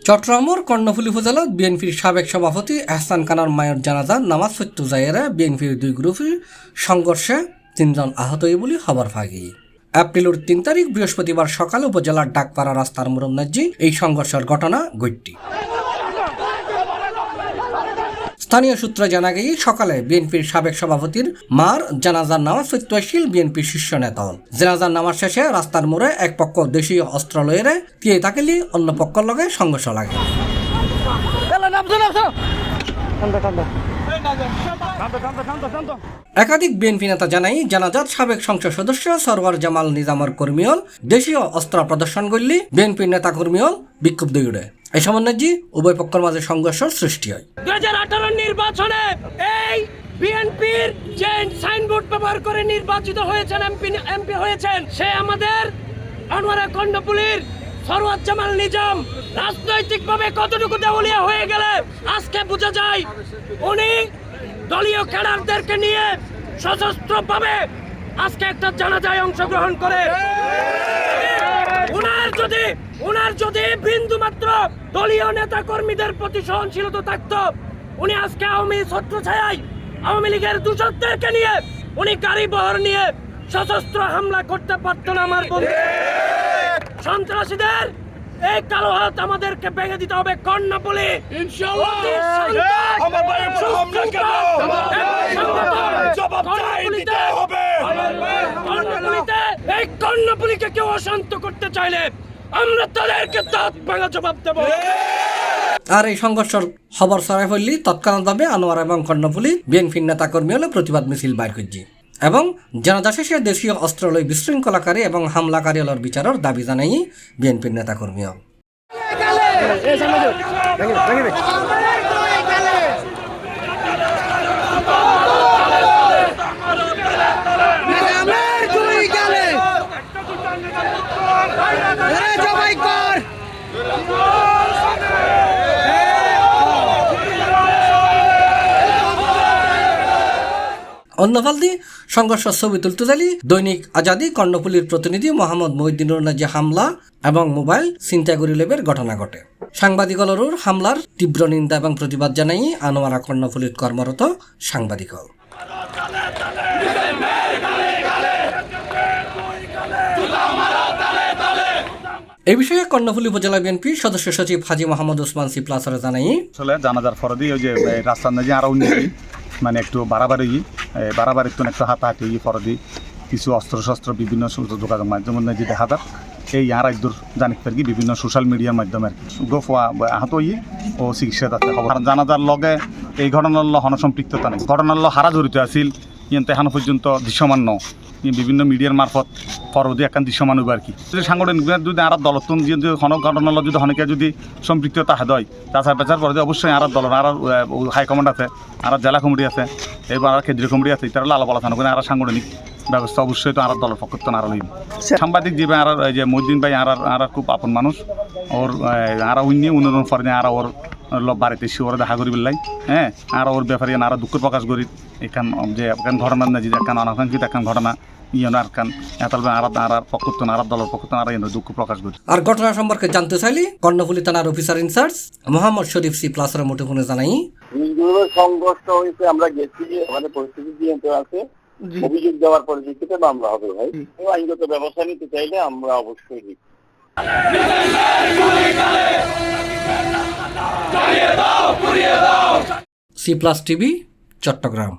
চট্টগ্রামের কর্ণফুলী উপজেলা বিএনপির সাবেক সভাপতি এহসান খানের মায়ের জানাজা নামাজ পড়তে যাইয়ে বিএনপির দুই গ্রুপের সংঘর্ষে 3 জন আহত হয়ে বলে খবর পাই। এপ্রিলের 3 তারিখ বৃহস্পতিবার সকালে উপজেলার ডাকপাড়া রাস্তার মোড় এই সংঘর্ষের ঘটনা ঘটে। স্থানীয় সূত্রে জানা গিয়ে সকালে বিএনপির সাবেক সভাপতির মার জানাজার নামাজ পড়তে আসছিল বিএনপির শীর্ষ নেতা। জানাজার নামাজ শেষে রাস্তার মোড়ে এক পক্ষ দেশীয় অস্ত্র লয়ে তিয়ে থাকলে অন্য পক্ষের লগে সংঘর্ষ লাগে। একাধিক বিএনপি নেতা জানাই জানাজাত সাবেক সংসদ সদস্য সরওয়ার জামাল নিজামর কর্মীল দেশীয় অস্ত্র প্রদর্শন করলে বিএনপির নেতা কর্মীল বিক্ষুব্ধ দৌড়ে। এই সমন্বয়ে উভয় পক্ষের মাঝে সংঘর্ষ সৃষ্টি হয়। 2018 নির্বাচনে এই বিএনপির যে সাইনবোর্ড ব্যবহার করে নির্বাচিত হয়েছেন এমপি হয়েছেন সে আমাদের আনোয়ারা কর্ণফুলীর সরওয়ার জামাল নিজাম রাজনৈতিকভাবে কতটুকু দেউলিয়া হয়ে গেলে আজকে বোঝা যায় উনি দলীয় ক্যাডারদেরকে নিয়ে সশস্ত্রভাবে আজকে একটা জানাজায় অংশগ্রহণ করে। উনার যদি বিন্দু মাত্র দলীয় নেতা কর্মীদের প্রতি সহনশীলতা থাকতো উনি আজকে আওয়ামী ছত্রছায়ায় আওয়ামী লীগের দূষকদেরকে নিয়ে উনি গাড়ি বহর নিয়ে সশস্ত্র হামলা করতে পারত না। আমার বন্ধু সন্ত্রাসীদের এই কালো হাত আমাদেরকে ভেঙে দিতে হবে। কর্ণফুলী এই কর্ণফুলীকে কেউ অশান্ত করতে চাইলে আমরা তাদেরকে দাঁত ভাঙা জবাব দেব। আর এই সংঘর্ষের খবর ছড়াই পড়লি তৎক্ষণাৎভাবে আনোয়ার এবং কর্ণফুলী বিএনপির নেতা কর্মী হলে প্রতিবাদ মিছিল বাইর করছে এবং জানাজা শেষে দেশীয় অস্ত্র লই বিশৃঙ্খলাকারী এবং হামলাকারী হলের বিচারের দাবি জানাই বিএনপির নেতা কর্মী। অন্যফালদি সংঘর্ষ ছবি তুলতে যালি দৈনিক আজাদি কর্ণফুলীর প্রতিনিধি মোহাম্মদ মহিউদ্দিনুর নাজে হামলা এবং মোবাইল ছিনতাই লেবের ঘটনা ঘটে। সাংবাদিকলরুর হামলার তীব্র নিন্দা এবং প্রতিবাদ জানাই আনোয়ারা কর্ণফুলীর কর্মরত সাংবাদিক। এই বিষয়ে কর্ণফুলী উপজেলা বিএনপি সদস্য সচিব হাজী মোহাম্মদ ওসমান সিপ্লাসরে জানাই আসলে জানাজার ফরদি ওই যে রাস্তার নাজি আরও মানে একটু বাড়াবাড়ি তো একটু হাতাহাতি ফরদি কিছু অস্ত্র বিভিন্ন যোগাযোগ মাধ্যম যে দেখা যাক এই আর একদূর জানিক পারি বিভিন্ন সোশ্যাল মিডিয়ার মাধ্যমে আর কি গোফা আহত ও চিকিৎসা তাতে খবর জানাজার লগে এই ঘটনার সম্পৃক্ততা নেই। ঘটনার হারা জড়িত আছিল কিন্তু এখনো পর্যন্ত দৃশ্যমান বিভিন্ন মিডিয়ার মারফত ফরদি একখান দৃশ্যমান হইব আর কি। সাংগঠনিক যদি আর দলতন যদি ঘটনার যদি অনেকে যদি সম্পৃক্ততা হয় তাছাড়া পেছার পরে অবশ্যই আর দলের আর হাইকমান্ড আছে আর জেলা কমিটি আছে এবার আর কেন্দ্রীয় কমিটি আছে তারা আলাপ আলোচনা করে আর সাংগঠনিক ব্যবস্থা অবশ্যই তো আর দলের পক্ষ তো আর লইব। সাংবাদিক যে আর এই যে মহিউদ্দিন ভাই আর খুব আপন মানুষ ওর আর উন্নয়ন ফরে আর ওর বাড়িতে ওরা দেখা করি পেলাই হ্যাঁ আর ওর ব্যাপারে আর দুঃখ প্রকাশ করি এখান যে এখান ঘটনা না যে এখান অনাকাঙ্ক্ষিত এখান ঘটনা দুঃখ প্রকাশ করি। আর ঘটনা সম্পর্কে জানতে চাইলে কর্ণফুলী থানার অফিসার ইনচার্জ মোহাম্মদ শরীফ সি প্লাসের মুঠোফোনে জানাই সংঘর্ষ হয়েছে আমরা গেছি আমাদের পরিস্থিতি নিয়ন্ত্রণ আছে অভিযোগ দেওয়ার পরিপ্রেক্ষিতে মামলা হবে ভাই আইনগত ব্যবস্থা নিতে চাইলে আমরা অবশ্যই নিই। C+ TV Chittagong.